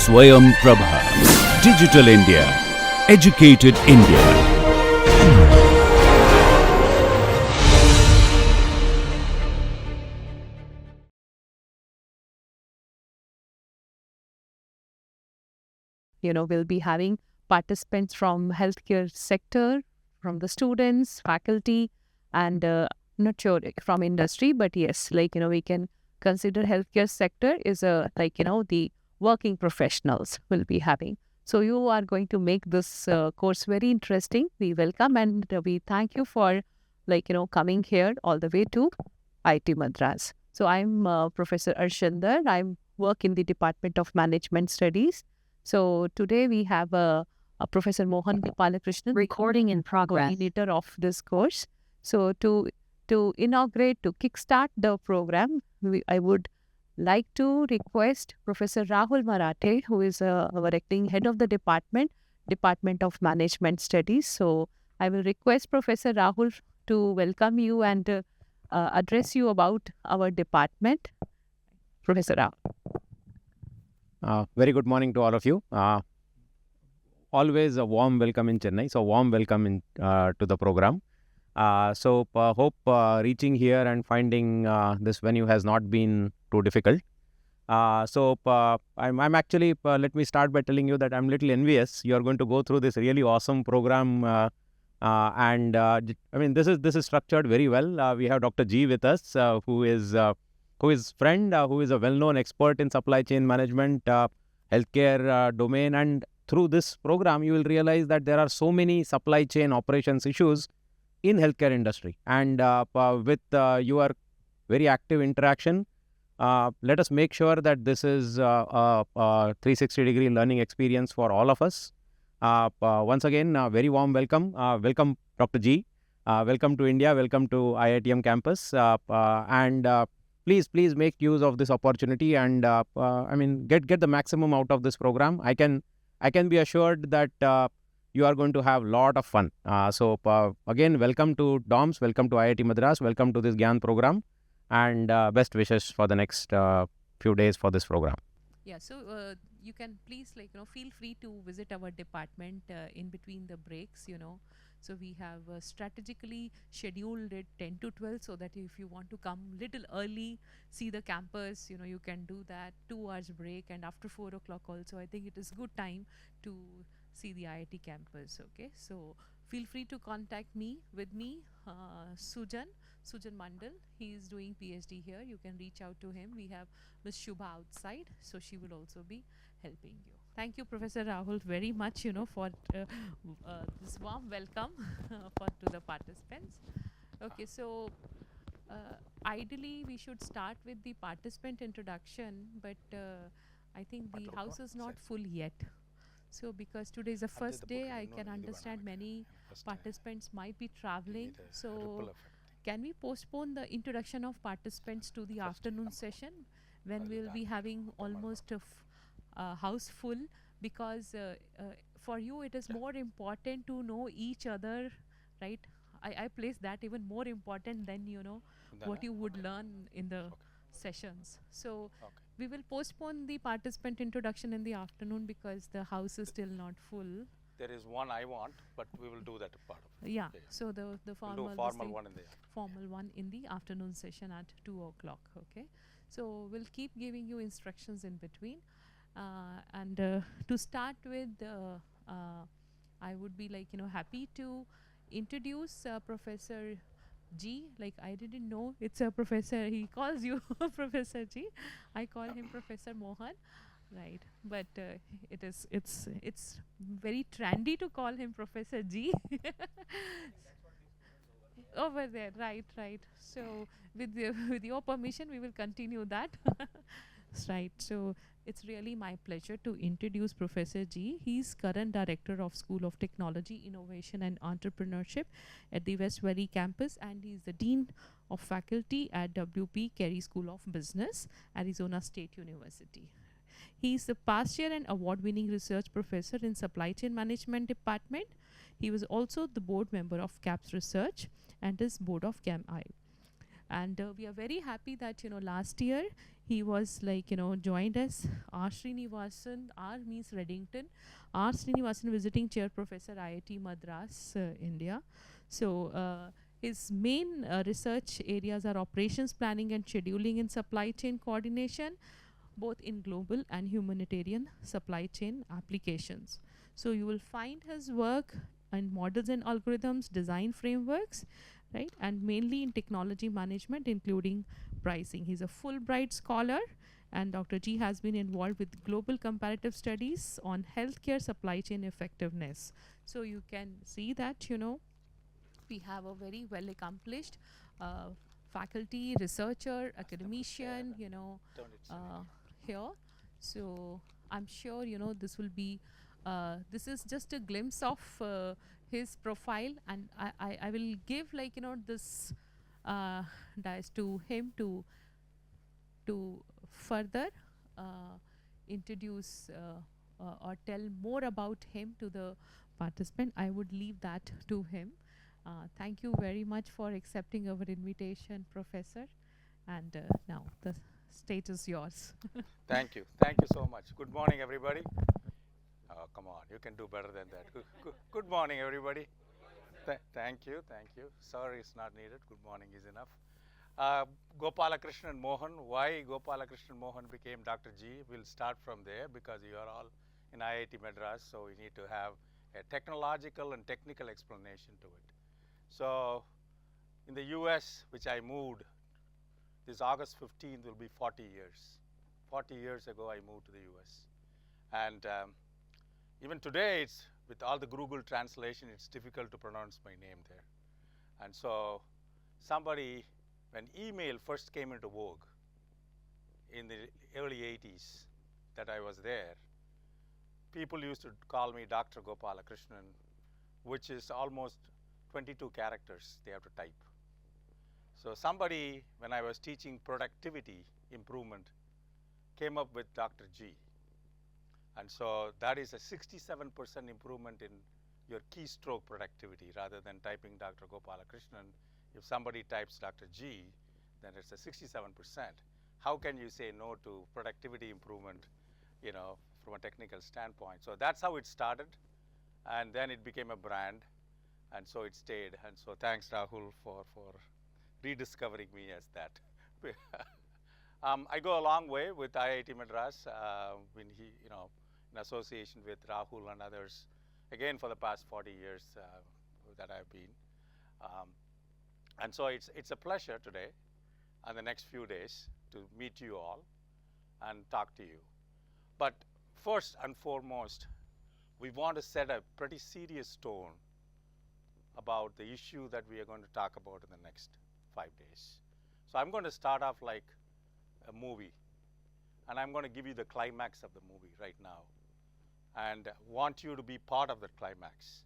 Swayam Prabha. Digital India. Educated India. We'll be having participants from healthcare sector, from the students, faculty, and not sure from industry, but yes, we can consider healthcare sector is the working professionals will be having. So you are going to make this course very interesting. We welcome and we thank you for coming here all the way to IIT Madras. So I'm Professor Arshindar. I work in the Department of Management Studies. So today we have Professor Mohan Gopalakrishnan, Recording in progress. coordinator of this course. So to inaugurate, to kickstart the program, I would like to request Professor Rahul Marathe, who is our acting head of the Department of Management Studies. So I will request Professor Rahul to welcome you and address you about our department. Professor Rahul. Very good morning to all of you. Always a warm welcome in Chennai. So warm welcome to the program. Hope reaching here and finding this venue has not been too difficult. I'm actually, let me start by telling you that I'm a little envious. You are going to go through this really awesome program. This is structured very well. We have Dr. G with us, who is friend, who is a well-known expert in supply chain management, healthcare domain. And through this program, you will realize that there are so many supply chain operations issues in healthcare industry. And with your very active interaction, let us make sure that this is a 360-degree learning experience for all of us. Once again, very warm welcome. Welcome, Dr. G. Welcome to India. Welcome to IITM campus. Please make use of this opportunity and get the maximum out of this program. I can be assured that you are going to have a lot of fun. Again, welcome to DOMS, welcome to IIT Madras, welcome to this Gyan program, and best wishes for the next few days for this program. Yeah, so you can please feel free to visit our department in between the breaks, So we have strategically scheduled it 10 to 12 so that if you want to come little early, see the campus, you can do that. 2 hours break, and after 4 o'clock also, I think it is good time to see the IIT campus, okay? So feel free to contact me, Sujan Mandal. He is doing PhD here. You can reach out to him. We have Ms. Shubha outside, so she will also be helping you. Thank you, Professor Rahul, very much, for this warm welcome to the participants. Okay, so ideally we should start with the participant introduction, but I think the house is not full yet. So because today is the first day, I can understand many participants might be traveling. So can we postpone the introduction of participants to the afternoon session when we'll be having almost a house full, because for you it is more important to know each other, right? I place that even more important than what you would learn in the sessions. So we will postpone the participant introduction in the afternoon because the house is still not full. There is one I want, but we will do that part of it. Yeah, so the formal, we'll do one in the formal one in the afternoon session at 2 o'clock, okay? So we'll keep giving you instructions in between. To start with, I would be happy to introduce Professor G. I didn't know it's a professor. He calls you Professor G. I call him Professor Mohan, right? But it's very trendy to call him Professor G. Over there, right. So with your permission, we will continue that. Right. So it's really my pleasure to introduce Professor G. He's current director of School of Technology, Innovation and Entrepreneurship at the West Valley campus, and he's the Dean of Faculty at WP Carey School of Business, Arizona State University. He's the past year and award-winning research professor in Supply Chain Management Department. He was also the board member of CAPS Research and is board of CAMI. And we are very happy that, last year he was like, joined us. R. Srinivasan, R means Reddington, R. Srinivasan, visiting chair professor, IIT Madras, India. So his main research areas are operations planning and scheduling in supply chain coordination, both in global and humanitarian supply chain applications. So you will find his work in models and algorithms, design frameworks, right, and mainly in technology management, including pricing. He's a Fulbright scholar, and Dr. G has been involved with global comparative studies on healthcare supply chain effectiveness. So you can see that, we have a very well accomplished faculty, researcher, academician, Turn it here. So I'm sure, this will be, this is just a glimpse of his profile, and I will give, like, this dice to him to further introduce or tell more about him to the participant. I would leave that to him. Thank you very much for accepting our invitation, Professor. And now the stage is yours. Thank you. Thank you so much. Good morning, everybody. Oh, come on. You can do better than that. Good morning, everybody. Thank you. Thank you. Sorry, it's not needed. Good morning is enough. Gopalakrishnan Mohan. Why Gopalakrishnan Mohan became Dr. G? We'll start from there because you are all in IIT Madras, so we need to have a technological and technical explanation to it. So in the US, which I moved, this August 15th will be 40 years. 40 years ago, I moved to the US. And even today, it's with all the Google translation, it's difficult to pronounce my name there. And so somebody, when email first came into vogue in the early 80s that I was there, people used to call me Dr. Gopalakrishnan, which is almost 22 characters they have to type. So somebody, when I was teaching productivity improvement, came up with Dr. G. And so that is a 67% improvement in your keystroke productivity rather than typing Dr. Gopalakrishnan. If somebody types Dr. G, then it's a 67%. How can you say no to productivity improvement, from a technical standpoint? So that's how it started. And then it became a brand. And so it stayed. And so thanks, Rahul, for rediscovering me as that. I go a long way with IIT Madras when in association with Rahul and others, again for the past 40 years that I've been. And so it's a pleasure today and the next few days to meet you all and talk to you. But first and foremost, we want to set a pretty serious tone about the issue that we are going to talk about in the next 5 days. So I'm going to start off like a movie, and I'm going to give you the climax of the movie right now and want you to be part of the climax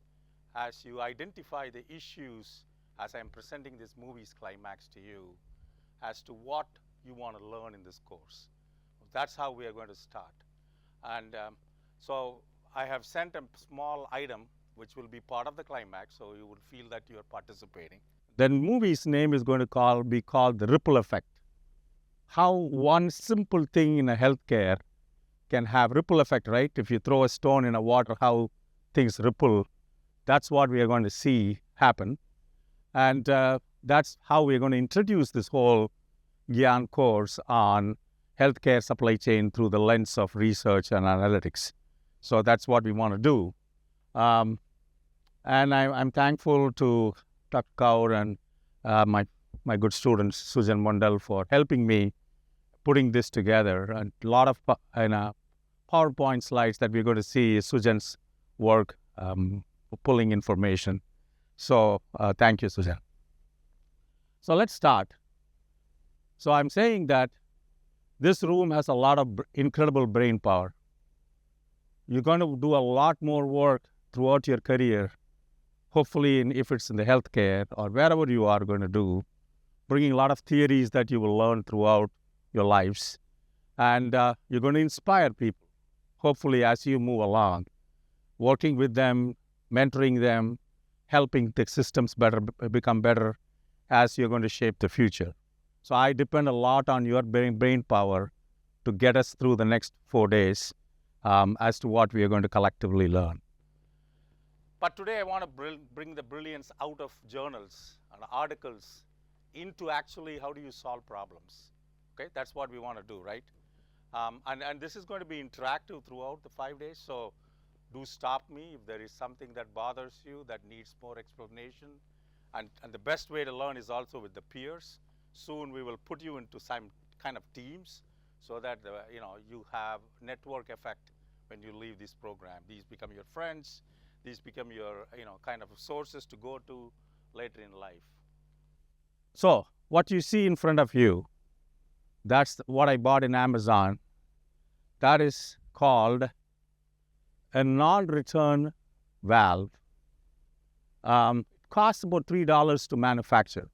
as you identify the issues as I'm presenting this movie's climax to you as to what you want to learn in this course. That's how we are going to start. And so I have sent a small item which will be part of the climax, so you will feel that you are participating. The movie's name is going to be called The Ripple Effect. How one simple thing in a healthcare can have ripple effect, right? If you throw a stone in a water, how things ripple, that's what we are going to see happen. And that's how we are going to introduce this whole Gyan course on healthcare supply chain through the lens of research and analytics. So that's what we want to do. And I'm thankful to Dr. Kaur and my good student Susan Mondal for helping me putting this together. And a lot of PowerPoint slides that we're going to see is Susan's work pulling information. So thank you, Susan. So let's start. So I'm saying that this room has a lot of incredible brain power. You're going to do a lot more work throughout your career, hopefully if it's in the healthcare or wherever you are going to do, bringing a lot of theories that you will learn throughout your lives. And you're going to inspire people, hopefully as you move along, working with them, mentoring them, helping the systems become better as you're going to shape the future. So I depend a lot on your brain power to get us through the next 4 days as to what we are going to collectively learn. But today I want to bring the brilliance out of journals and articles into actually how do you solve problems. Okay, that's what we want to do, right? And this is going to be interactive throughout the 5 days. So do stop me if there is something that bothers you that needs more explanation. And the best way to learn is also with the peers. Soon we will put you into some kind of teams so that you have network effect when you leave this program. These become your friends. These become your kind of sources to go to later in life. So what you see in front of you, that's what I bought in Amazon. That is called a non-return valve. It costs about $3 to manufacture.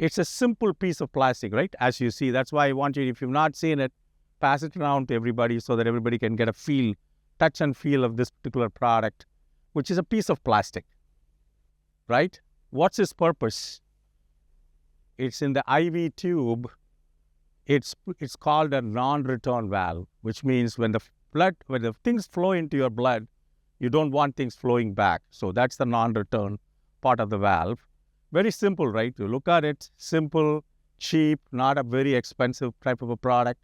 It's a simple piece of plastic, right? As you see, that's why I want you, if you've not seen it, pass it around to everybody so that everybody can get a feel, touch and feel of this particular product, which is a piece of plastic, right? What's its purpose? It's in the IV tube. It's called a non-return valve, which means when the things flow into your blood, you don't want things flowing back. So that's the non-return part of the valve. Very simple, right? You look at it, simple, cheap, not a very expensive type of a product,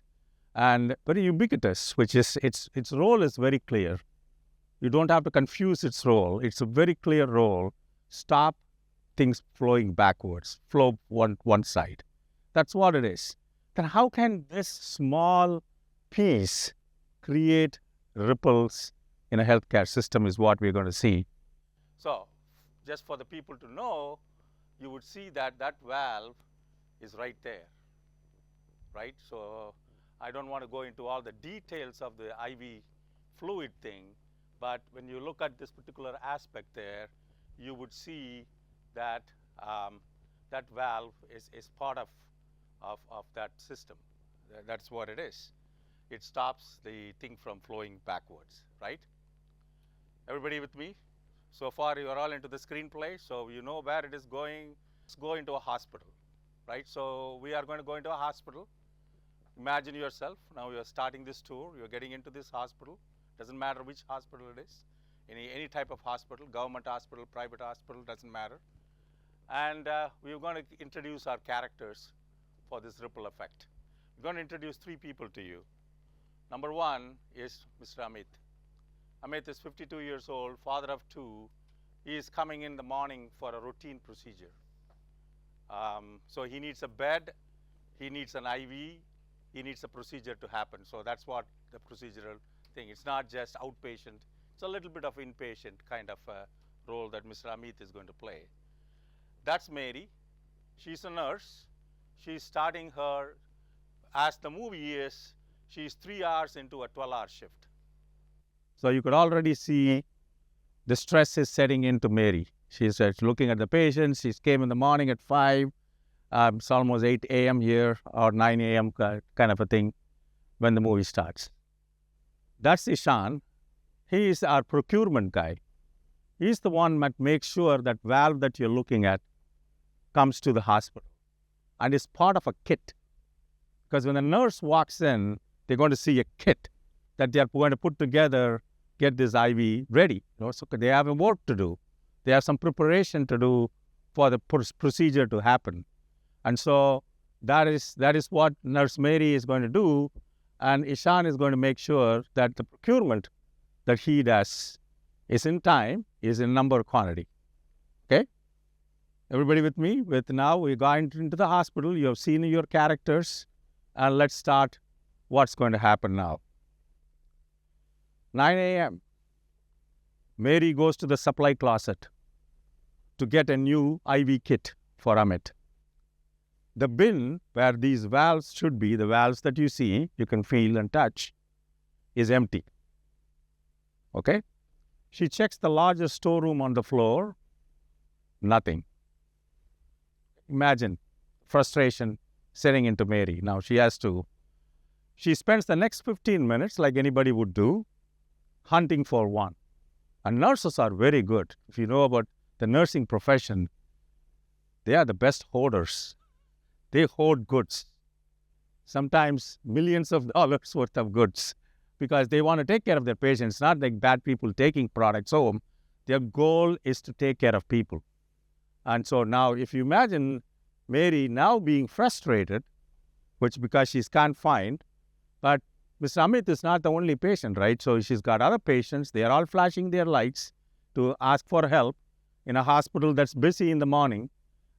and very ubiquitous, which is its role is very clear. You don't have to confuse its role. It's a very clear role. Stop things flowing backwards, flow one side. That's what it is. Then how can this small piece create ripples in a healthcare system is what we're going to see. So just for the people to know, you would see that valve is right there, right? So I don't want to go into all the details of the IV fluid thing, but when you look at this particular aspect there, you would see that that valve is part of that system. That's what it is. It stops the thing from flowing backwards, right? Everybody with me? So far you are all into the screenplay, so you know where it is going. Let's go into a hospital, right? So we are going to go into a hospital. Imagine yourself, now you are starting this tour, you are getting into this hospital. Doesn't matter which hospital it is, any type of hospital, government hospital, private hospital, doesn't matter. And we're going to introduce our characters for this ripple effect. We're going to introduce 3 people to you. Number 1 is Mr. Amit. Amit is 52 years old, father of 2. He is coming in the morning for a routine procedure. So he needs a bed, he needs an IV, he needs a procedure to happen. So that's what the procedural thing. It's not just outpatient. It's a little bit of inpatient kind of role that Mr. Amit is going to play. That's Mary. She's a nurse. She's starting her, as the movie is, she's 3 hours into a 12-hour shift. So you could already see the stress is setting into Mary. She's looking at the patient. She came in the morning at 5. It's almost 8 a.m. here, or 9 a.m. kind of a thing when the movie starts. That's Ishan. He is our procurement guy. He's the one that makes sure that valve that you're looking at comes to the hospital and is part of a kit. Because when a nurse walks in, they're going to see a kit that they're going to put together, get this IV ready. So they have a work to do. They have some preparation to do for the procedure to happen. And so that is what Nurse Mary is going to do. And Ishan is going to make sure that the procurement that he does is in time, is in number quantity. Okay? Everybody with me? Now we're going into the hospital. You have seen your characters. And let's start what's going to happen now. 9 a.m. Mary goes to the supply closet to get a new IV kit for Amit. The bin where these valves should be, the valves that you see, you can feel and touch, is empty. Okay? She checks the largest storeroom on the floor. Nothing. Imagine frustration setting into Mary. Now she spends the next 15 minutes, like anybody would do, hunting for one. And nurses are very good. If you know about the nursing profession, they are the best hoarders. they hoard goods, sometimes millions of dollars worth of goods, because they want to take care of their patients, not like bad people taking products home. Their goal is to take care of people. And so now, if you imagine Mary now being frustrated, which because she's confined, but Mr. Amit is not the only patient, right? So she's got other patients. They are all flashing their lights to ask for help in a hospital that's busy in the morning.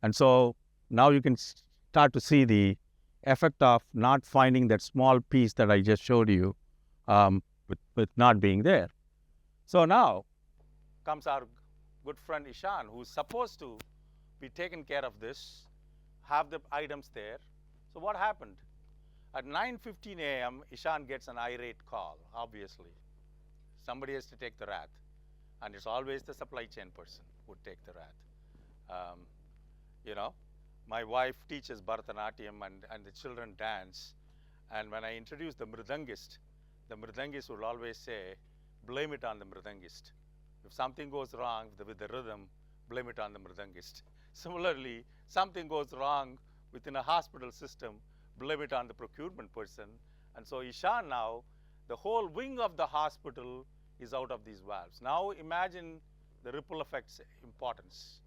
And so now you can start to see the effect of not finding that small piece that I just showed you with not being there. So now comes our good friend Ishan, who's supposed to be taking care of this, have the items there. So what happened? At 9:15 a.m., Ishan gets an irate call, obviously. Somebody has to take the wrath. And it's always the supply chain person who would take the wrath. You know, my wife teaches Bharatanatyam and the children dance. And when I introduce the mridangist will always say, blame it on the mridangist. If something goes wrong with the rhythm, blame it on the mridangist. Similarly, something goes wrong within a hospital system, blame it on the procurement person. And so Ishan now, the whole wing of the hospital is out of these valves. Now imagine the ripple effects importance.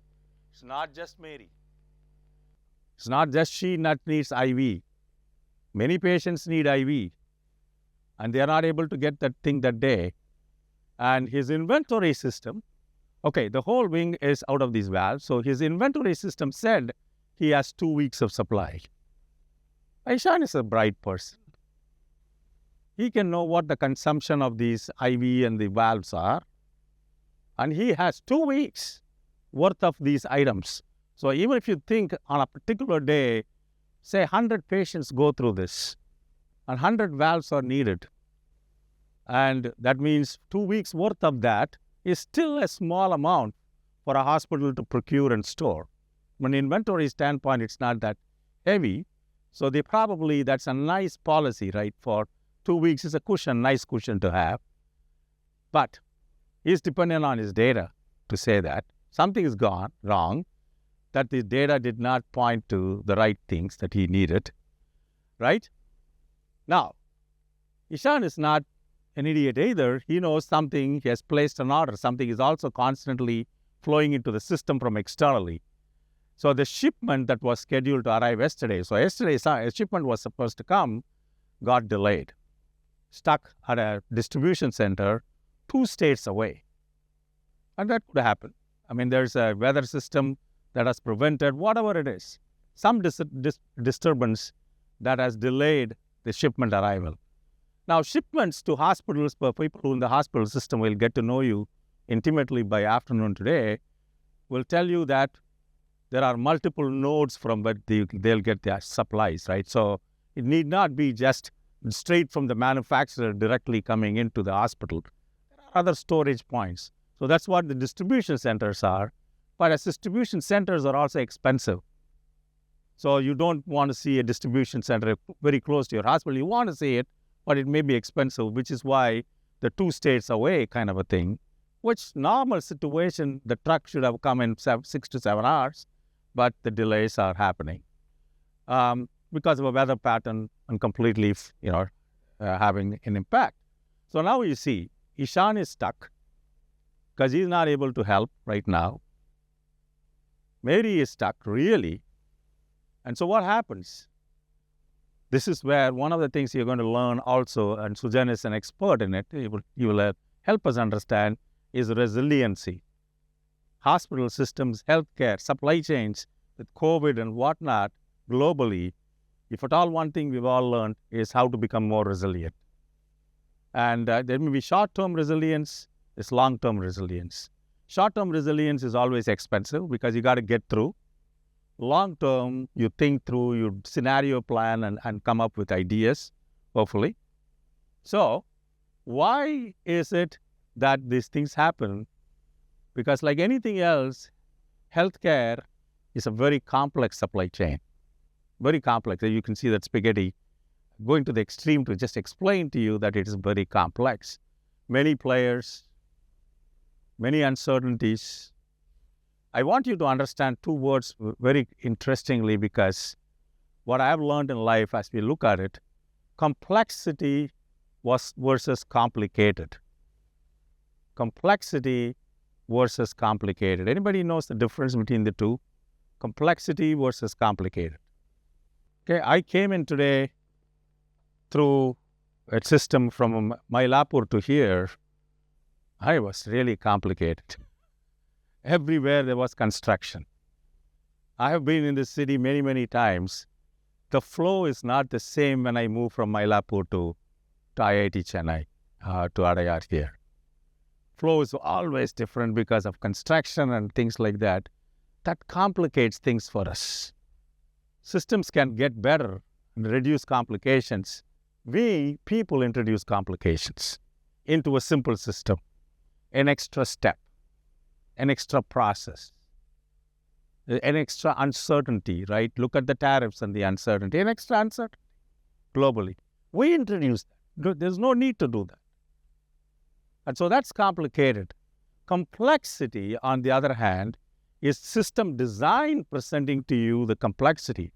It's not just Mary. It's not just she that needs IV. Many patients need IV, and they are not able to get that thing that day. And his inventory system, okay, the whole wing is out of these valves. So his inventory system said he has 2 weeks of supply. Ishan is a bright person. He can know what the consumption of these IV and the valves are. And he has 2 weeks worth of these items. So even if you think on a particular day, say 100 patients go through this, and 100 valves are needed. And that means 2 weeks worth of that is still a small amount for a hospital to procure and store. From an inventory standpoint, it's not that heavy. So they probably, that's a nice policy, right? For 2 weeks is a cushion, nice cushion to have. But he's dependent on his data to say that something is gone wrong, that the data did not point to the right things that he needed, right? Now, Ishan is not an idiot either. He knows something, he has placed an order. Something is also constantly flowing into the system from externally. So the shipment that was scheduled to arrive yesterday, so yesterday's shipment was supposed to come, got delayed. Stuck at a distribution center 2 states away. And that could happen. I mean, there's a weather system that has prevented, whatever it is, some disturbance that has delayed the shipment arrival. Now, shipments to hospitals, for people who in the hospital system will get to know you intimately by afternoon today, will tell you that there are multiple nodes from where they'll get their supplies, right? So it need not be just straight from the manufacturer directly coming into the hospital. There are other storage points. So that's what the distribution centers are. But as distribution centers are also expensive. So you don't want to see a distribution center very close to your hospital. You want to see it, but it may be expensive, which is why the 2 states away kind of a thing, which normal situation, the truck should have come in 6 to 7 hours, but the delays are happening because of a weather pattern and completely, having an impact. So now you see, Ishan is stuck because he's not able to help right now. Mary is stuck, really. And so what happens? This is where one of the things you're going to learn also, and Sujan is an expert in it, he will help us understand, is resiliency. Hospital systems, healthcare, supply chains, with COVID and whatnot, globally, if at all one thing we've all learned is how to become more resilient. And there may be short-term resilience, there's long-term resilience. Short-term resilience is always expensive because you got to get through. Long-term, you think through, you scenario plan and come up with ideas, hopefully. So, why is it that these things happen? Because like anything else, healthcare is a very complex supply chain. Very complex. You can see that spaghetti going to the extreme to just explain to you that it is very complex. Many players, many uncertainties. I want you to understand 2 words very interestingly because what I've learned in life as we look at it, complexity versus complicated. Complexity versus complicated. Anybody knows the difference between the two? Complexity versus complicated. Okay, I came in today through a system from Mylapore to here. I was really complicated. Everywhere there was construction. I have been in this city many, many times. The flow is not the same when I move from Mylapore to IIT Chennai, to Adayar here. Flow is always different because of construction and things like that. That complicates things for us. Systems can get better and reduce complications. We, people, introduce complications into a simple system, an extra step, an extra process, an extra uncertainty, right? Look at the tariffs and the uncertainty, an extra uncertainty globally. We introduce that. There's no need to do that. And so that's complicated. Complexity, on the other hand, is system design presenting to you the complexity.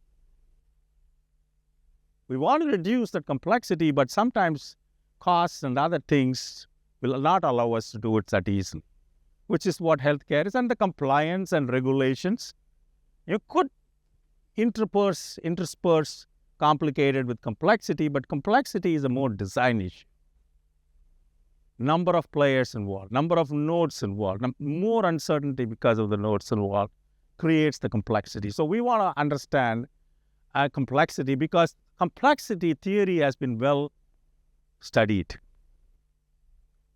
We want to reduce the complexity, but sometimes costs and other things will not allow us to do it that easily, which is what healthcare is. And the compliance and regulations, you could intersperse complicated with complexity, but complexity is a more design issue. Number of players involved, number of nodes involved, more uncertainty because of the nodes involved creates the complexity. So we want to understand complexity because complexity theory has been well studied.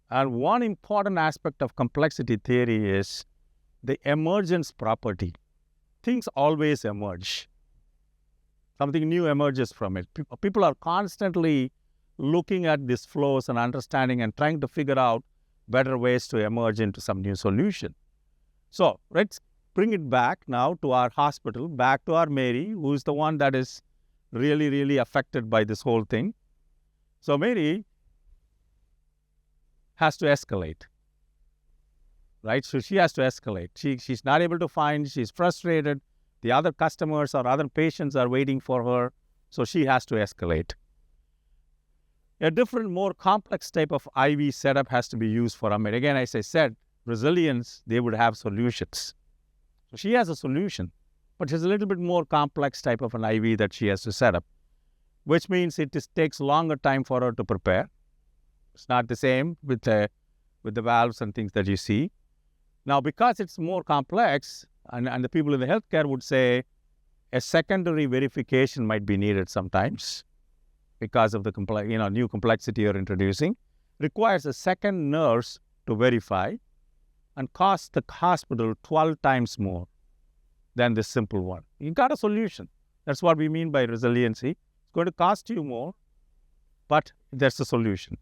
And one important aspect of complexity theory is the emergence property. Things always emerge. Something new emerges from it. People are constantly looking at these flows and understanding and trying to figure out better ways to emerge into some new solution. So let's bring it back now to our hospital, back to our Mary, who is the one that is really, really affected by this whole thing. So Mary has to escalate, right? So she has to escalate. She's not able to find, she's frustrated. The other customers or other patients are waiting for her, so she has to escalate. A different, more complex type of IV setup has to be used for Amit. Again, as I said, Brazilians, they would have solutions. So she has a solution, but it's a little bit more complex type of an IV that she has to set up, which means it takes longer time for her to prepare. It's not the same with the valves and things that you see. Now, because it's more complex, and the people in the healthcare would say a secondary verification might be needed sometimes, because of the new complexity you're introducing, requires a second nurse to verify and costs the hospital 12 times more than this simple one. You got a solution. That's what we mean by resiliency. It's going to cost you more, but there's a solution.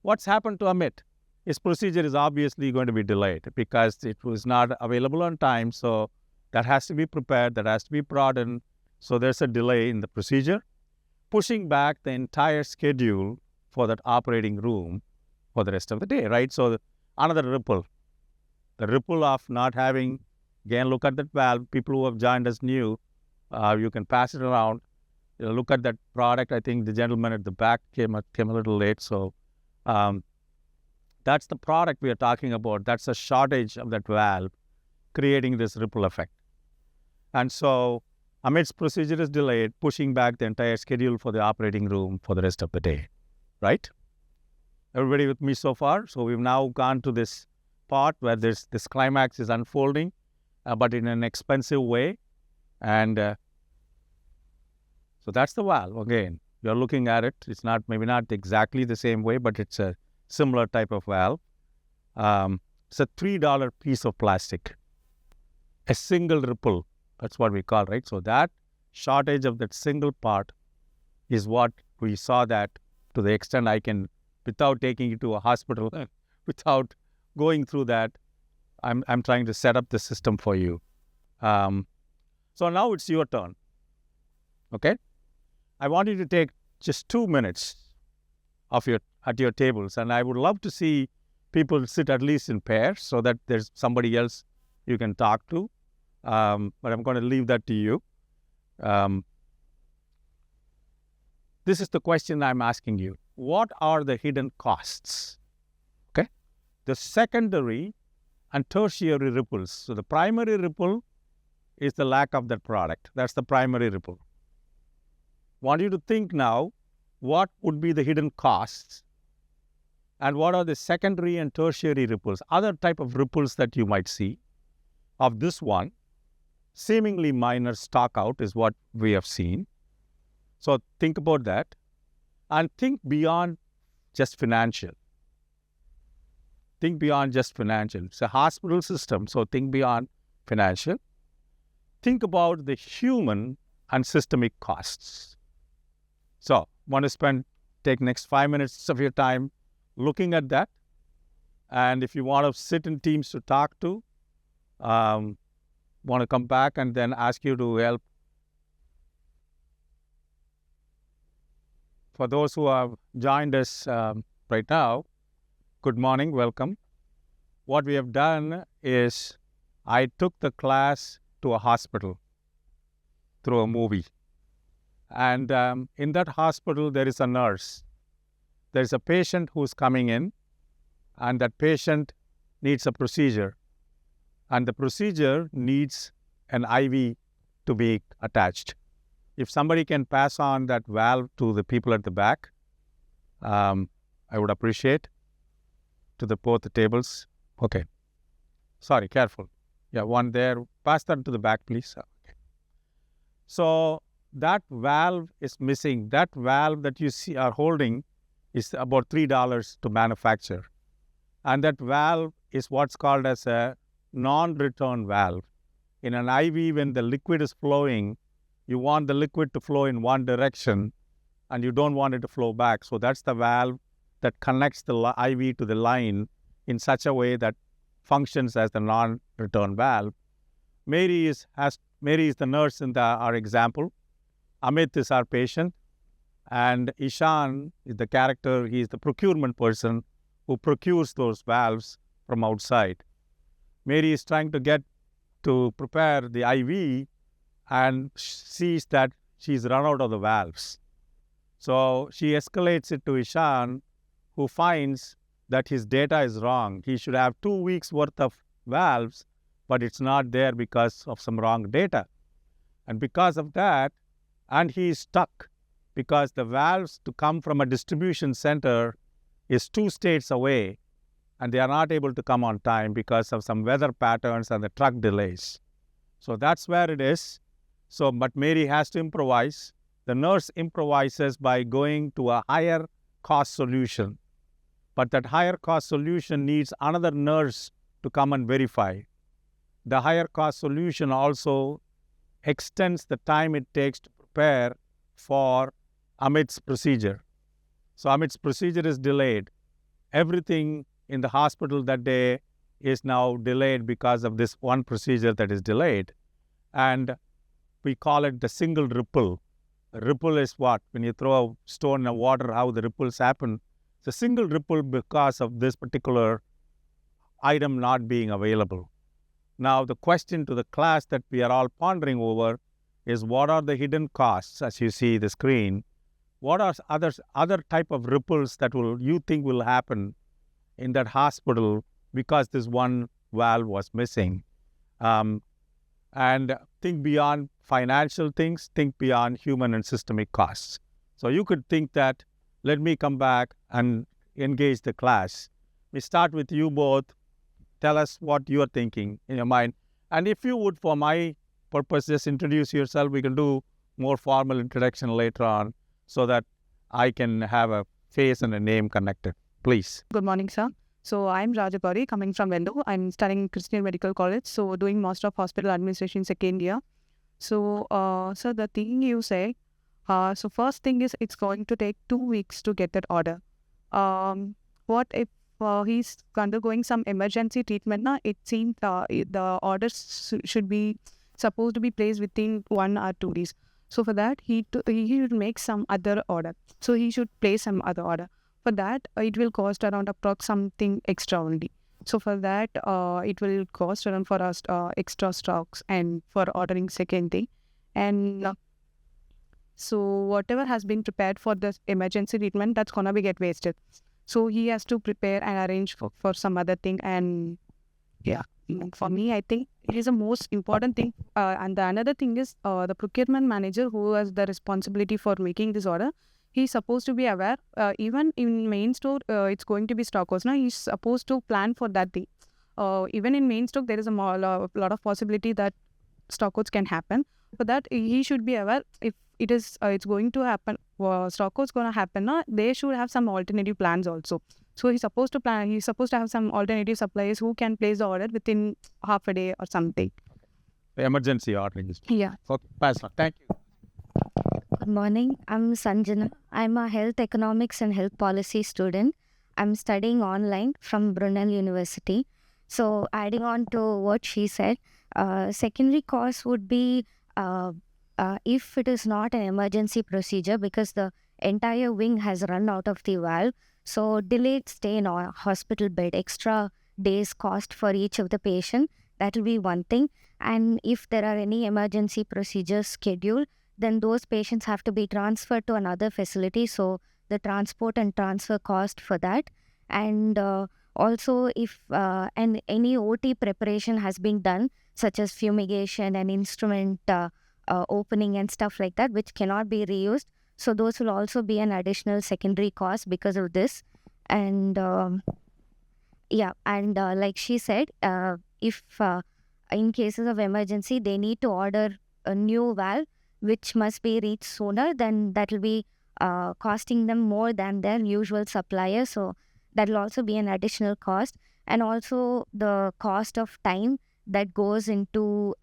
What's happened to Amit? His procedure is obviously going to be delayed because it was not available on time. So that has to be prepared, that has to be brought in. So there's a delay in the procedure, pushing back the entire schedule for that operating room for the rest of the day, right? So another ripple. The ripple of not having, again, look at that valve. People who have joined us new, you can pass it around. Look at that product. I think the gentleman at the back came a little late. So that's the product we are talking about. That's a shortage of that valve, creating this ripple effect. And so Amit's procedure is delayed, pushing back the entire schedule for the operating room for the rest of the day, right? Everybody with me so far? So we've now gone to this part where this climax is unfolding, but in an expensive way. And so that's the valve. Again, you're looking at it. It's maybe not exactly the same way, but it's a similar type of valve. It's a $3 piece of plastic, a single ripple. That's what we call, right? So that shortage of that single part is what we saw that to the extent I can, without taking you to a hospital, without going through that, I'm trying to set up the system for you. So now it's your turn, okay? I want you to take just 2 minutes at your tables, and I would love to see people sit at least in pairs so that there's somebody else you can talk to. But I'm going to leave that to you. this is the question I'm asking you. What are the hidden costs? Okay. The secondary and tertiary ripples. So the primary ripple is the lack of that product. That's the primary ripple. Want you to think now, what would be the hidden costs and what are the secondary and tertiary ripples, other type of ripples that you might see of this one. Seemingly minor stock out is what we have seen. So think about that and think beyond just financial. Think beyond just financial. It's a hospital system, so think beyond financial. Think about the human and systemic costs. So want to take next 5 minutes of your time looking at that. And if you want to sit in teams to talk to, want to come back and then ask you to help. For those who have joined us right now, good morning, welcome. What we have done is I took the class to a hospital through a movie. And in that hospital, there is a nurse. There is a patient who's coming in, and that patient needs a procedure. And the procedure needs an IV to be attached. If somebody can pass on that valve to the people at the back, I would appreciate. To both the tables. Okay. Sorry, careful. Yeah, one there. Pass that to the back, please. Okay. So that valve is missing. That valve that you see are holding is about $3 to manufacture. And that valve is what's called as a non-return valve. In an IV, when the liquid is flowing, you want the liquid to flow in one direction and you don't want it to flow back. So that's the valve that connects the IV to the line in such a way that functions as the non-return valve. Mary is the nurse in our example. Amit is our patient. And Ishan is the character. He is the procurement person who procures those valves from outside. Mary is trying to get to prepare the IV and sees that she's run out of the valves. So she escalates it to Ishan, who finds that his data is wrong. He should have 2 weeks worth of valves, but it's not there because of some wrong data. And because of that, and he is stuck because the valves to come from a distribution center is 2 states away, and they are not able to come on time because of some weather patterns and the truck delays. So that's where it is. So, but Mary has to improvise. The nurse improvises by going to a higher cost solution. But that higher cost solution needs another nurse to come and verify. The higher cost solution also extends the time it takes to prepare for Amit's procedure. So Amit's procedure is delayed. Everything in the hospital that day is now delayed because of this one procedure that is delayed. And we call it the single ripple. A ripple is what? When you throw a stone in the water, how the ripples happen. It's a single ripple because of this particular item not being available. Now, the question to the class that we are all pondering over is, what are the hidden costs, as you see the screen? What are other type of ripples that you think will happen in that hospital because this one valve was missing? And think beyond financial things, think beyond human and systemic costs. So you could think that, let me come back and engage the class. We start with you both. Tell us what you are thinking in your mind. And if you would, for my purpose, just introduce yourself. We can do more formal introduction later on so that I can have a face and a name connected. Please. Good morning, sir. So I'm Rajapari, coming from Vendo. I'm studying Christian Medical College, so doing Master of Hospital Administration second year. So, sir, the thing you say, so first thing is it's going to take 2 weeks to get that order. What if he's undergoing some emergency treatment? Now, it seems the orders should be supposed to be placed within 1 or 2 days. So for that, he should make some other order. So he should place some other order. For that, it will cost around approx something extra only. So for that, it will cost around for us extra stocks and for ordering second thing. And So whatever has been prepared for the emergency treatment, that's gonna be get wasted. So he has to prepare and arrange for some other thing. And yeah, for me, I think it is the most important thing. And the another thing is the procurement manager who has the responsibility for making this order. He's supposed to be aware. Even in main store, it's going to be stock cost. Now he's supposed to plan for that thing. Even in main stock, there is a lot of possibility that stock outs can happen. For that, he should be aware if it is it's going to happen. Stock outs going to happen. They should have some alternative plans also. So he's supposed to plan. He's supposed to have some alternative suppliers who can place the order within half a day or something. The emergency ordering. Yeah. Okay, pass on. Thank you. Good morning. I'm Sanjana. I'm a health economics and health policy student. I'm studying online from Brunel University. So adding on to what she said, secondary cause would be if it is not an emergency procedure because the entire wing has run out of the valve. So delayed stay in a hospital bed, extra days cost for each of the patient, that will be one thing. And if there are any emergency procedures scheduled, then those patients have to be transferred to another facility. So the transport and transfer cost for that. And also if any OT preparation has been done, such as fumigation and instrument opening and stuff like that, which cannot be reused. So those will also be an additional secondary cost because of this. And like she said, if in cases of emergency, they need to order a new valve, which must be reached sooner, then that will be costing them more than their usual supplier. So that will also be an additional cost. And also the cost of time that goes into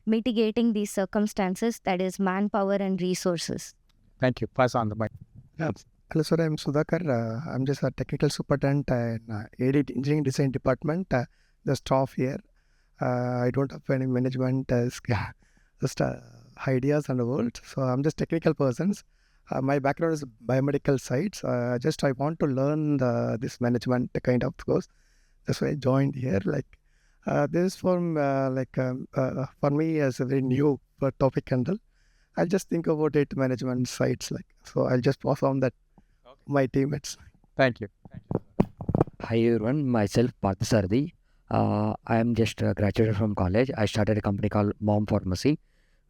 mitigating these circumstances, that is manpower and resources. Thank you. Pass on the mic. Hello, sir. I'm Sudhakar. I'm just a technical superintendent in engineering design department. The staff here. I don't have any management, just ideas and the world. So I'm just technical persons. My background is biomedical sites. I want to learn this management kind of course. That's why I joined here. This form, for me, is a very new topic and all. I'll just think about it, management sites. So I'll just pass on that my teammates. Thank you. Hi everyone, myself Parthasarathi. I am just graduated from college. I started a company called Mom Pharmacy,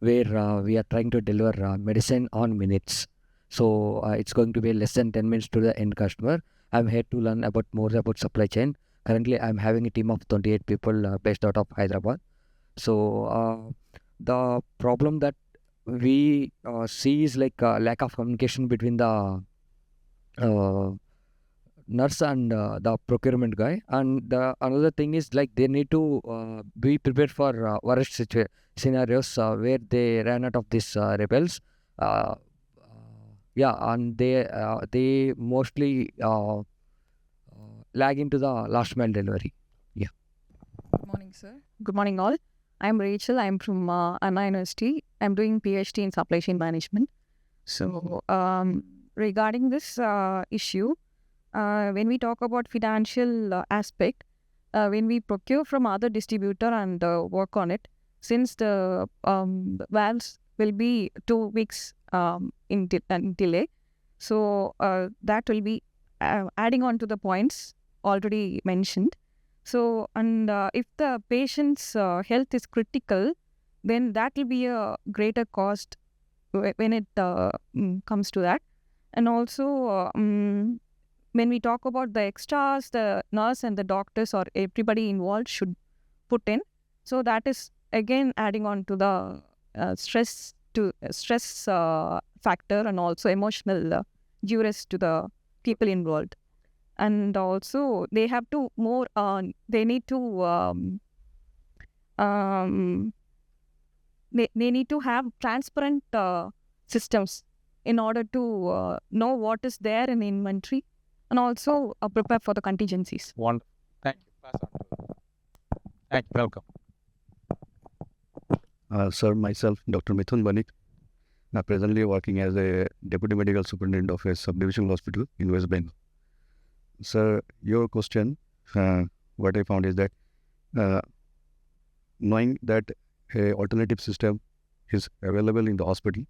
where we are trying to deliver medicine on minutes. So it's going to be less than 10 minutes to the end customer. I'm here to learn more about supply chain. Currently, I'm having a team of 28 people based out of Hyderabad. So the problem that we see is lack of communication between the nurse and the procurement guy. And another thing is they need to be prepared for worst scenarios where they ran out of these rebels. And they mostly lag into the last mile delivery. Good morning, sir. Good morning, all. I'm Rachel. I'm from Anna University. I'm doing PhD in supply chain management. So regarding this issue, when we talk about financial aspect, when we procure from other distributor and work on it, since the valves will be 2 weeks in delay, so that will be adding on to the points already mentioned. So, and if the patient's health is critical, then that will be a greater cost when it comes to that. And also, when we talk about the extras, the nurse and the doctors or everybody involved should put in. So that is again adding on to the stress factor and also emotional duress to the people involved. And also they have to they need to they need to have transparent systems in order to know what is there in the inventory and also prepare for the contingencies. Wonderful. Thank you. Pass on. Thank you. Welcome. Sir, myself, Dr. Mithun Banik, presently working as a Deputy Medical Superintendent of a subdivisional hospital in West Bengal. Sir, your question, what I found is that knowing that a alternative system is available in the hospital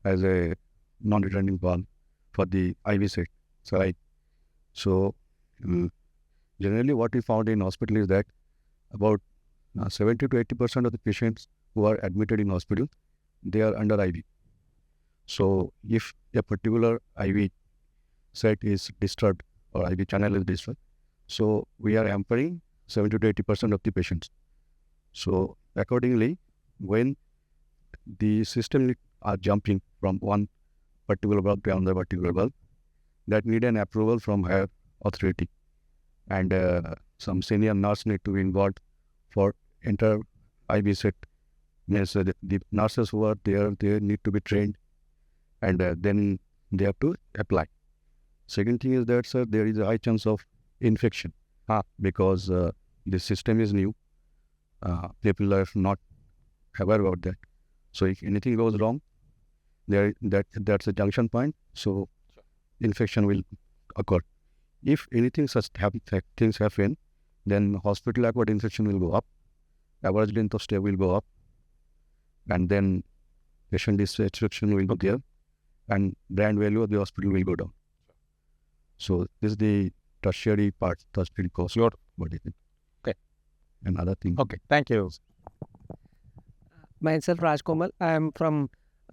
as a non-returning valve for the IV set. So generally what we found in hospital is that about 70 to 80% of the patients who are admitted in hospital, they are under IV. So if a particular IV set is disturbed or IV channel is disturbed, so we are hampering 70 to 80% of the patients. So accordingly, when the system are jumping from one particular valve to another particular valve, that need an approval from higher authority, and some senior nurse need to be involved for enter IV set. Means the nurses who are there, they need to be trained, and then they have to apply. Second thing is that, sir, there is a high chance of infection because the system is new. People are not aware about that. So if anything goes wrong, that's a junction point. So infection will occur. If anything such things happen, then hospital-acquired infection will go up, average length of stay will go up, and then patient dissatisfaction will go there, and brand value of the hospital will go down. So this is the tertiary part, tertiary cost. Your What do you think? Okay. Another thing. Okay, thank you. Myself, Rajkomal. I'm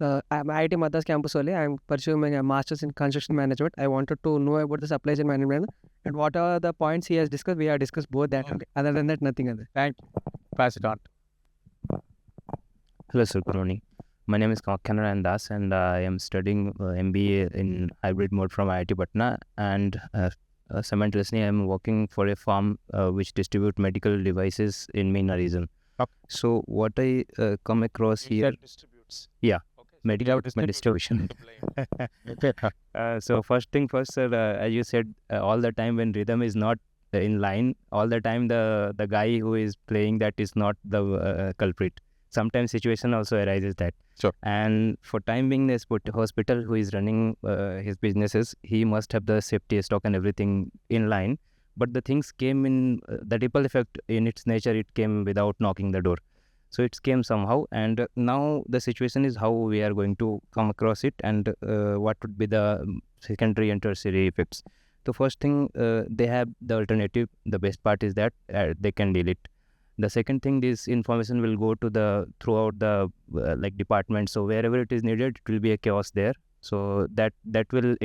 IIT Madras campus only. I'm pursuing a master's in construction management. I wanted to know about the supply chain management and what are the points he has discussed. We have discussed both that. Okay. Other than that, nothing other. Thank you. Pass it on. Hello, sir. Good morning. My name is Kanaran Das, and I am studying MBA in hybrid mode from IIT Patna. And simultaneously, I am working for a firm which distribute medical devices in MENA region. Okay. So what I come across here, distributes. yeah, Okay. medical distribution. So first thing first, sir, as you said, all the time when rhythm is not in line, all the time the guy who is playing that is not the culprit. Sometimes situation also arises that. Sure. And for time being, the hospital who is running his businesses, he must have the safety stock and everything in line. But the things came in, the ripple effect in its nature, it came without knocking the door. So it came somehow, and now the situation is how we are going to come across it, and what would be the secondary and tertiary effects. The first thing, they have the alternative. The best part is that they can deal it. The second thing, this information will go to throughout the like department. So wherever it is needed, it will be a chaos there. So that will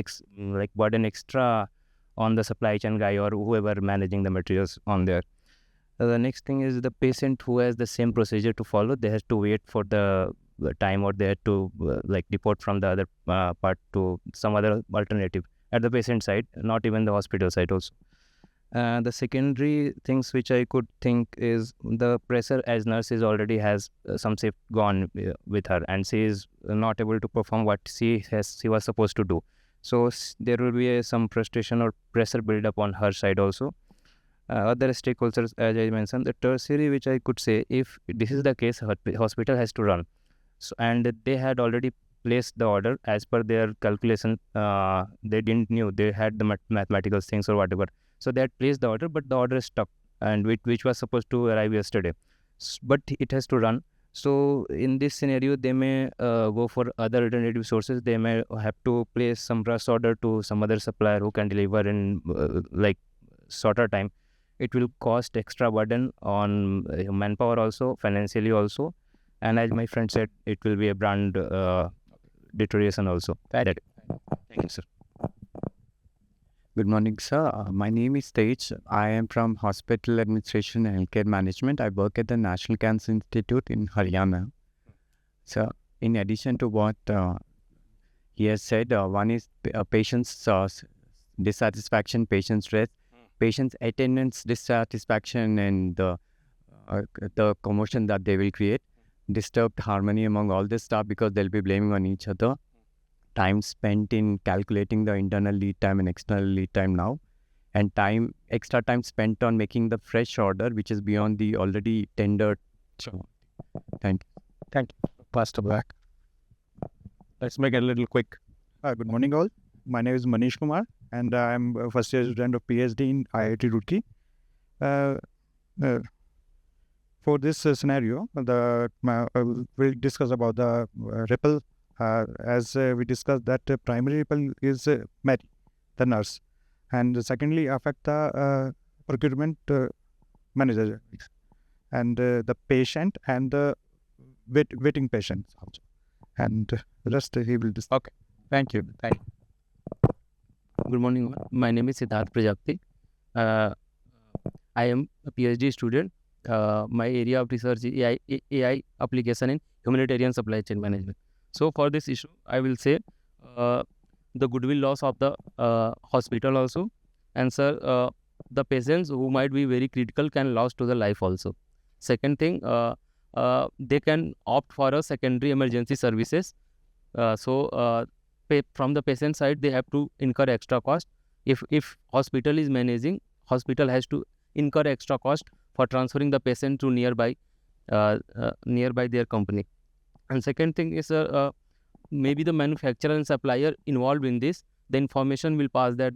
burden extra on the supply chain guy or whoever managing the materials on there. The next thing is the patient who has the same procedure to follow. They have to wait for the time, or they have to deport from the other part to some other alternative at the patient side, not even the hospital side also. The secondary things which I could think is the pressure, as nurse is already has some shift gone with her, and she is not able to perform what she was supposed to do. So there will be some frustration or pressure build up on her side also. Other stakeholders, as I mentioned, the tertiary, which I could say, if this is the case, hospital has to run. So, and they had already placed the order as per their calculation. They didn't knew they had the mathematical things or whatever. So they had placed the order, but the order is stuck, and which was supposed to arrive yesterday. But it has to run. So in this scenario, they may go for other alternative sources. They may have to place some rush order to some other supplier who can deliver in shorter time. It will cost extra burden on manpower also, financially also, and as my friend said, it will be a brand deterioration also. Thank you, sir. Good morning, sir. My name is Tej. I am from Hospital Administration and Healthcare Management. I work at the National Cancer Institute in Haryana. So, in addition to what he has said, one is patient's dissatisfaction, patient stress, patient's attendance dissatisfaction, and the commotion that they will create, disturbed harmony among all this staff because they'll be blaming on each other. Time spent in calculating the internal lead time and external lead time now, and extra time spent on making the fresh order, which is beyond the already tendered. Sure. Thank you. Thank you. Pass to back. Let's make it a little quick. Good morning, all. My name is Manish Kumar, and I'm a first year student of PhD in IIT Roorkee. For this scenario, we'll discuss about the ripple as we discussed that primary people is Mary, the nurse, and secondly affect the procurement manager and the patient and the waiting patients also. And the rest he will discuss. Okay, thank you. Good morning. My name is Siddharth Prajapati. I am a PhD student. My area of research is AI application in humanitarian supply chain management. So for this issue, I will say the goodwill loss of the hospital also, and sir, the patients who might be very critical can lose to the life also. Second thing, they can opt for a secondary emergency services. From the patient side, they have to incur extra cost. If hospital is managing, hospital has to incur extra cost for transferring the patient to nearby their company. And second thing is maybe the manufacturer and supplier involved in this, the information will pass that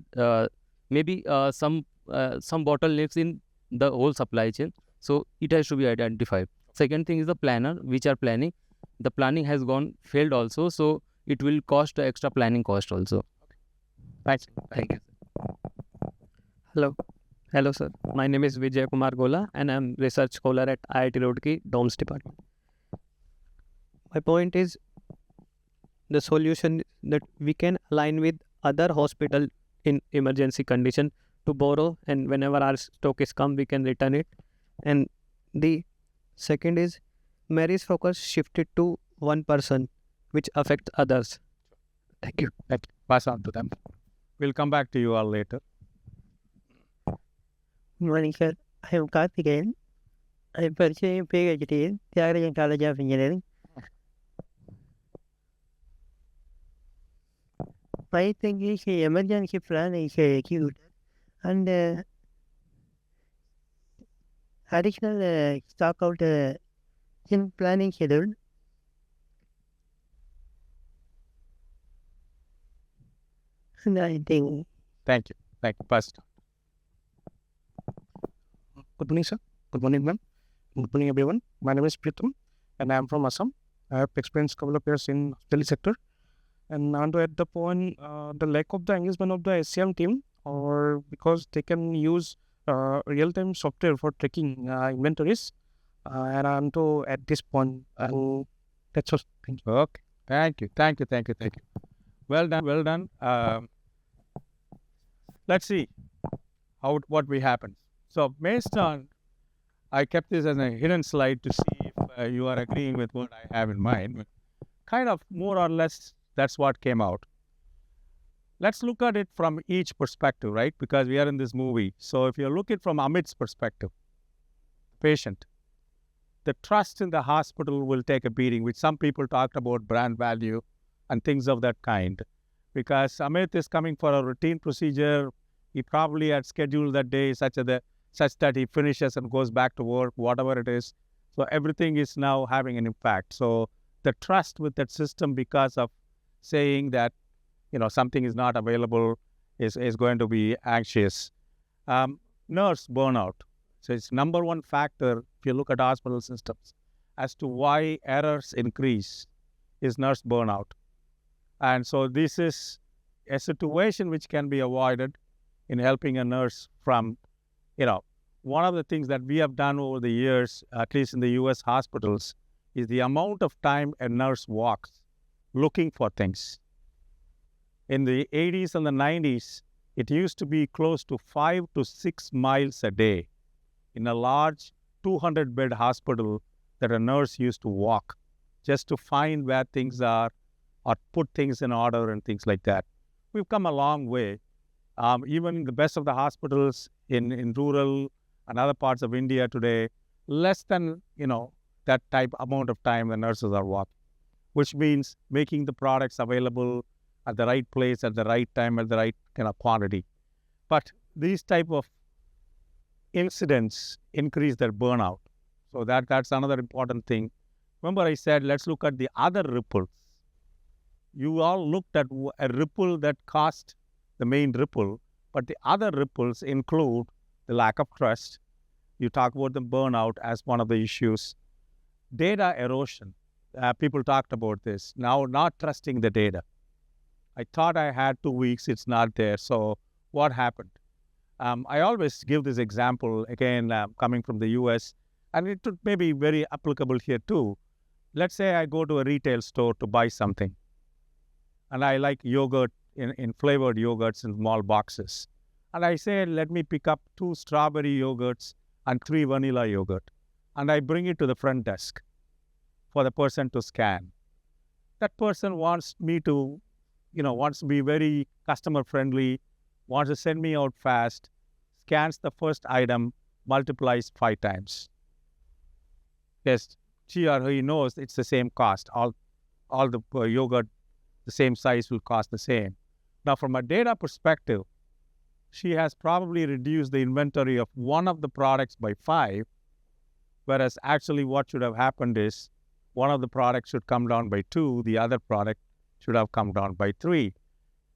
maybe some bottlenecks in the whole supply chain. So it has to be identified. Second thing is the planner, which are planning. The planning has gone failed also, so it will cost extra planning cost also. Thanks. Thank you. Hello, sir. My name is Vijay Kumar Gola, and I'm research scholar at IIT Roorkee, DOMS department. My point is the solution that we can align with other hospital in emergency condition to borrow, and whenever our stock is come, we can return it. And the second is Mary's focus shifted to one person, which affects others. Thank you. Pass on to them. We'll come back to you all later. Good morning, sir. I am Karthikeyan. I am pursuing PhD in Thiagarajan College of Engineering. My thing is emergency plan is executed, and additional stock out in planning schedule. And I think. Thank you. Pass it on. Good morning, sir. Good morning, ma'am. Good morning, everyone. My name is Pritham, and I am from Assam. I have experience couple of years in hospitality sector. And now at the point, the lack of the engagement of the HCM team, or because they can use real-time software for tracking inventories, and I'm to at this point. That's all. Thank you. Okay. Thank you. Well done. Let's see what will happen. So based on, I kept this as a hidden slide to see if you are agreeing with what I have in mind. Kind of more or less, that's what came out. Let's look at it from each perspective, right? Because we are in this movie. So if you look at it from Amit's perspective, patient, the trust in the hospital will take a beating, which some people talked about brand value and things of that kind. Because Amit is coming for a routine procedure. He probably had scheduled that day such that he finishes and goes back to work, whatever it is. So everything is now having an impact. So the trust with that system, because of saying that, something is not available, is going to be anxious. Nurse burnout. So it's number one factor, if you look at hospital systems, as to why errors increase, is nurse burnout. And so this is a situation which can be avoided in helping a nurse from, one of the things that we have done over the years, at least in the US hospitals, is the amount of time a nurse walks looking for things. In the 80s and the 90s, it used to be close to 5 to 6 miles a day in a large 200-bed hospital that a nurse used to walk just to find where things are or put things in order and things like that. We've come a long way. Even the best of the hospitals in rural and other parts of India today, less than, that type amount of time the nurses are walking, which means making the products available at the right place, at the right time, at the right kind of quantity. But these type of incidents increase their burnout. So that's another important thing. Remember I said, let's look at the other ripples. You all looked at a ripple that caused the main ripple, but the other ripples include the lack of trust. You talk about the burnout as one of the issues. Data erosion. people talked about this. Now, not trusting the data. I thought I had 2 weeks, it's not there. So what happened? I always give this example, again, coming from the US, and it may be very applicable here too. Let's say I go to a retail store to buy something, and I like yogurt in flavored yogurts in small boxes. And I say, let me pick up 2 strawberry yogurts and 3 vanilla yogurt. And I bring it to the front desk for the person to scan. That person wants me to, wants to be very customer friendly, wants to send me out fast, scans the first item, multiplies 5 times. Yes, she or he knows it's the same cost. All the yogurt, the same size will cost the same. Now, from a data perspective, she has probably reduced the inventory of one of the products by 5, whereas actually what should have happened is one of the products should come down by 2, the other product should have come down by 3.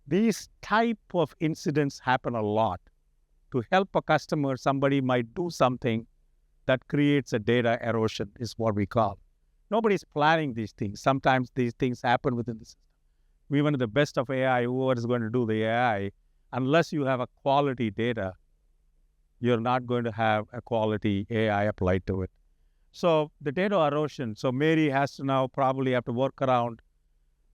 These type of incidents happen a lot. To help a customer, somebody might do something that creates a data erosion, is what we call. Nobody's planning these things. Sometimes these things happen within the system. Even the best of AI, whoever is going to do the AI, unless you have a quality data, you're not going to have a quality AI applied to it. So the data erosion, so Mary has to now probably have to work around.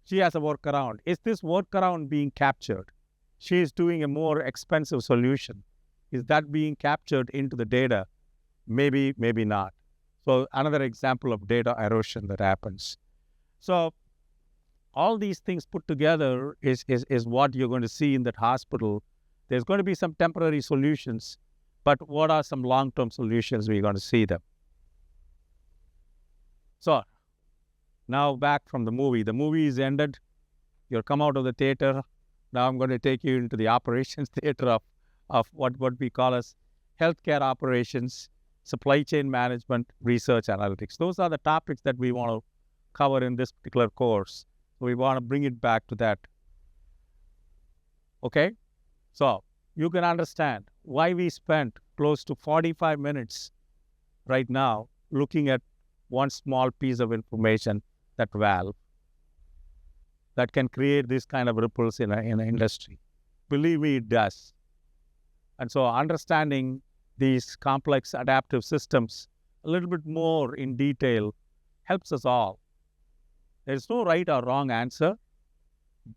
She has a workaround. Is this workaround being captured? She is doing a more expensive solution. Is that being captured into the data? Maybe, maybe not. So another example of data erosion that happens. So all these things put together is what you're going to see in that hospital. There's going to be some temporary solutions, but what are some long-term solutions we're going to see them? So now back from the movie. The movie is ended. You'll come out of the theater. Now I'm going to take you into the operations theater of what we call as healthcare operations, supply chain management, research analytics. Those are the topics that we want to cover in this particular course. So we want to bring it back to that. Okay? So you can understand why we spent close to 45 minutes right now looking at one small piece of information, that valve, that can create this kind of ripples in an industry. Believe me, it does. And so understanding these complex adaptive systems a little bit more in detail helps us all. There's no right or wrong answer.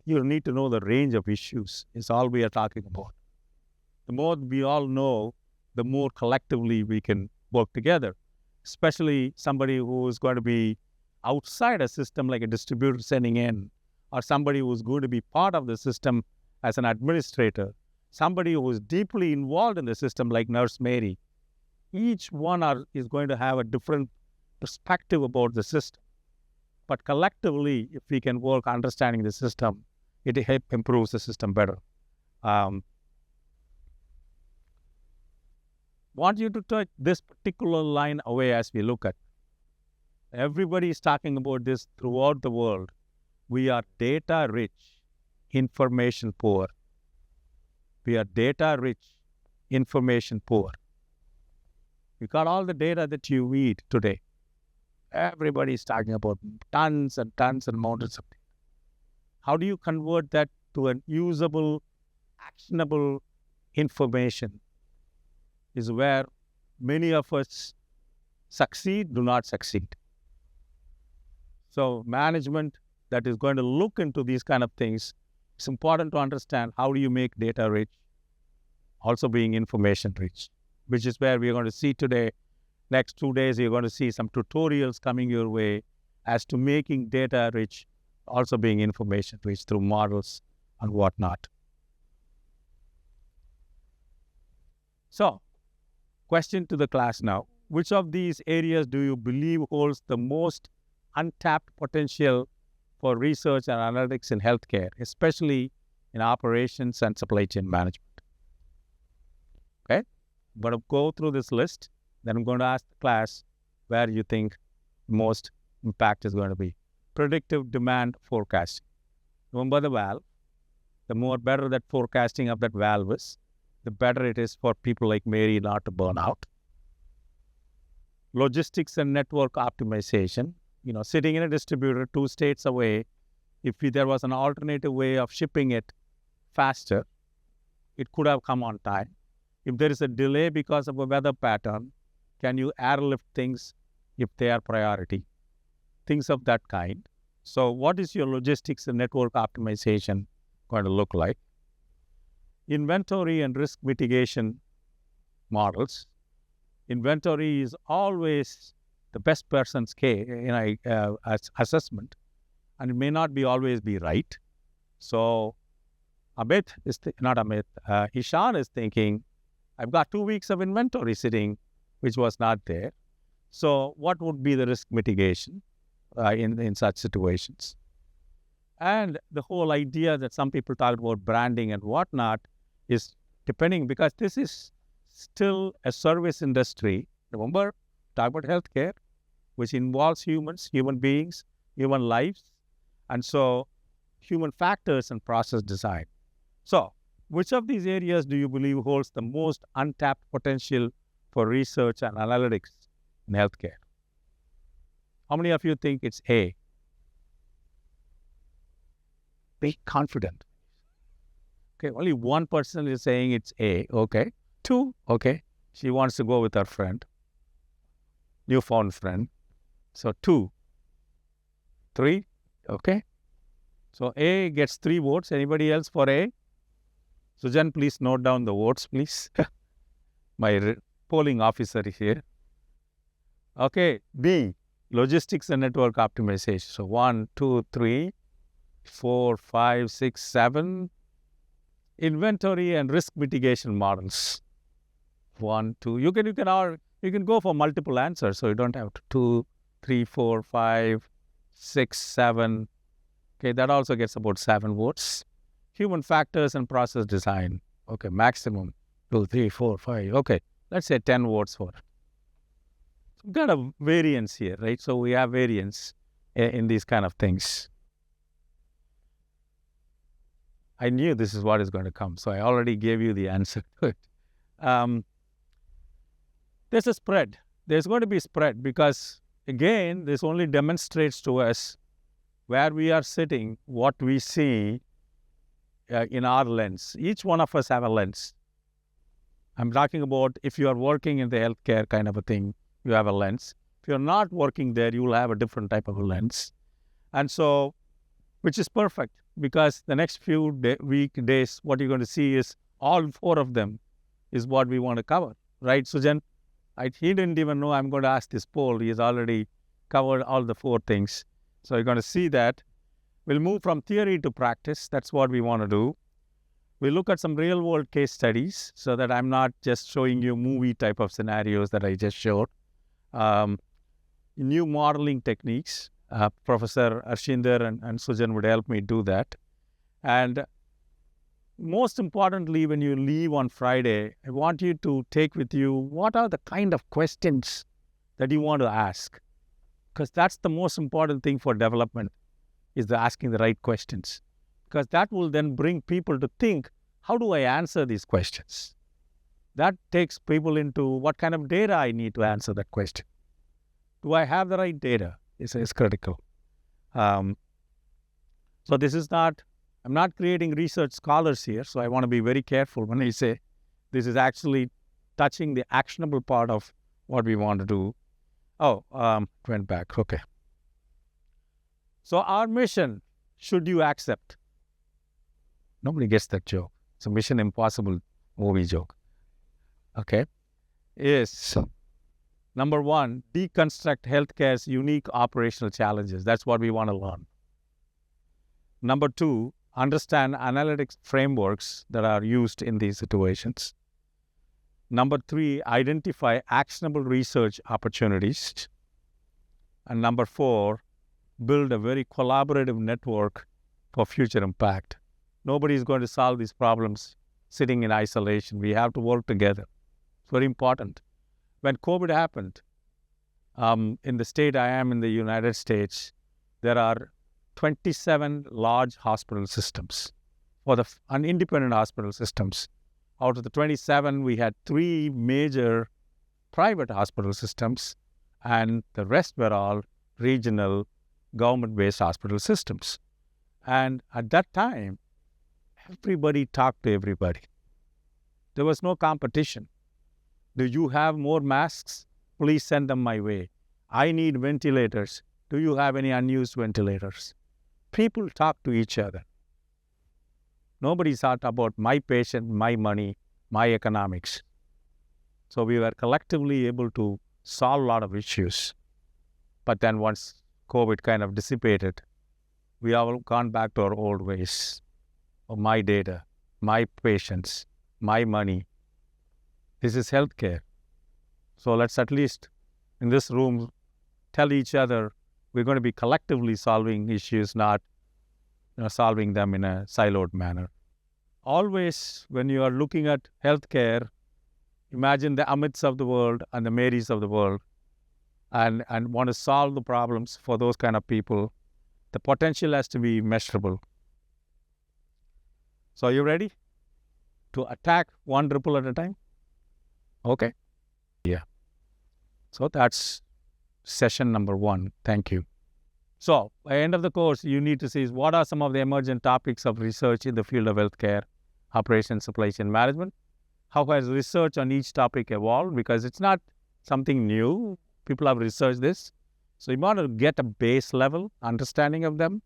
You need to know the range of issues is all we are talking about. The more we all know, the more collectively we can work together, especially somebody who is going to be outside a system like a distributor sending in, or somebody who is going to be part of the system as an administrator, somebody who is deeply involved in the system like Nurse Mary. Each one is going to have a different perspective about the system. But collectively, if we can work understanding the system, it helps improve the system better. Want you to take this particular line away as we look at. Everybody is talking about this throughout the world. We are data rich, information poor. We are data rich, information poor. You got all the data that you need today. Everybody is talking about tons and tons and mountains of data. How do you convert that to an usable, actionable information is where many of us succeed, do not succeed. So management that is going to look into these kind of things, it's important to understand how do you make data rich, also being information rich, which is where we're going to see today. Next 2 days, you're going to see some tutorials coming your way as to making data rich, also being information rich through models and whatnot. So, question to the class now. Which of these areas do you believe holds the most untapped potential for research and analytics in healthcare, especially in operations and supply chain management? Okay, I'm going to go through this list. Then I'm going to ask the class where you think most impact is going to be. Predictive demand forecasting. Remember the valve. The more better that forecasting of that valve is, the better it is for people like Mary not to burn out. Logistics and network optimization. sitting in a distributor 2 states away, if there was an alternative way of shipping it faster, it could have come on time. If there is a delay because of a weather pattern, can you airlift things if they are priority? Things of that kind. So what is your logistics and network optimization going to look like? Inventory and risk mitigation models. Inventory is always the best person's assessment, and it may not always be right. So Ishan is thinking, I've got 2 weeks of inventory sitting, which was not there. So what would be the risk mitigation in such situations? And the whole idea that some people talk about branding and whatnot is depending, because this is still a service industry. Remember, talk about healthcare, which involves humans, human beings, human lives, and so human factors and process design. So, which of these areas do you believe holds the most untapped potential for research and analytics in healthcare? How many of you think it's A? Be confident. Okay, only one person is saying it's A. Okay. 2, okay. She wants to go with her friend, newfound friend. So 2. 3, okay. So A gets 3 votes. Anybody else for A? Sujan, please note down the votes, please. My polling officer here. Okay, B, logistics and network optimization. So 1, 2, 3, 4, 5, 6, 7. Inventory and risk mitigation models. 1, 2. You can go for multiple answers, so you don't have to 2, 3, 4, 5, 6, 7. Okay, that also gets about 7 votes. Human factors and process design. Okay, maximum 2, 3, 4, 5. Okay, let's say 10 votes for it. So we've got a variance here, right? So we have variance in these kind of things. I knew this is what is going to come, so I already gave you the answer to it. There's a spread. There's going to be a spread because, again, this only demonstrates to us where we are sitting, what we see in our lens. Each one of us have a lens. I'm talking about if you are working in the healthcare kind of a thing, you have a lens. If you're not working there, you will have a different type of a lens. And so, which is perfect, because the next few days, what you're going to see is all 4 of them is what we want to cover, right, Sujan? He didn't even know I'm going to ask this poll. He has already covered all the 4 things. So you're going to see that. We'll move from theory to practice. That's what we want to do. We'll look at some real-world case studies so that I'm not just showing you movie type of scenarios that I just showed. New modeling techniques. Professor Arshinder and Sujan would help me do that. And most importantly, when you leave on Friday, I want you to take with you what are the kind of questions that you want to ask. Because that's the most important thing for development, is asking the right questions. Because that will then bring people to think, how do I answer these questions? That takes people into what kind of data I need to answer that question. Do I have the right data? Is critical. So this is not, I'm not creating research scholars here, so I want to be very careful when I say this is actually touching the actionable part of what we want to do. Oh, went back, okay. So our mission, should you accept? Nobody gets that joke. It's a Mission Impossible movie joke. Okay. Is number 1, deconstruct healthcare's unique operational challenges. That's what we want to learn. Number 2, understand analytics frameworks that are used in these situations. Number 3, identify actionable research opportunities. And number 4, build a very collaborative network for future impact. Nobody is going to solve these problems sitting in isolation. We have to work together. It's very important. When COVID happened, in the state I am in the United States, there are 27 large hospital systems, or independent hospital systems. Out of the 27, we had 3 major private hospital systems, and the rest were all regional, government-based hospital systems. And at that time, everybody talked to everybody. There was no competition. Do you have more masks? Please send them my way. I need ventilators. Do you have any unused ventilators? People talk to each other. Nobody thought about my patient, my money, my economics. So we were collectively able to solve a lot of issues. But then once COVID kind of dissipated, we all gone back to our old ways of my data, my patients, my money. This is healthcare. So let's at least in this room tell each other we're going to be collectively solving issues, not solving them in a siloed manner. Always, when you are looking at healthcare, imagine the Amits of the world and the Marys of the world and want to solve the problems for those kind of people. The potential has to be measurable. So are you ready to attack one ripple at a time? Okay. Yeah. So that's session number 1. Thank you. So by the end of the course, you need to see what are some of the emergent topics of research in the field of healthcare, operations, supply chain management. How has research on each topic evolved? Because it's not something new. People have researched this. So you want to get a base level understanding of them.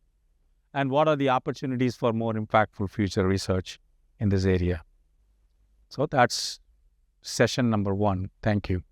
And what are the opportunities for more impactful future research in this area? So that's session number 1. Thank you.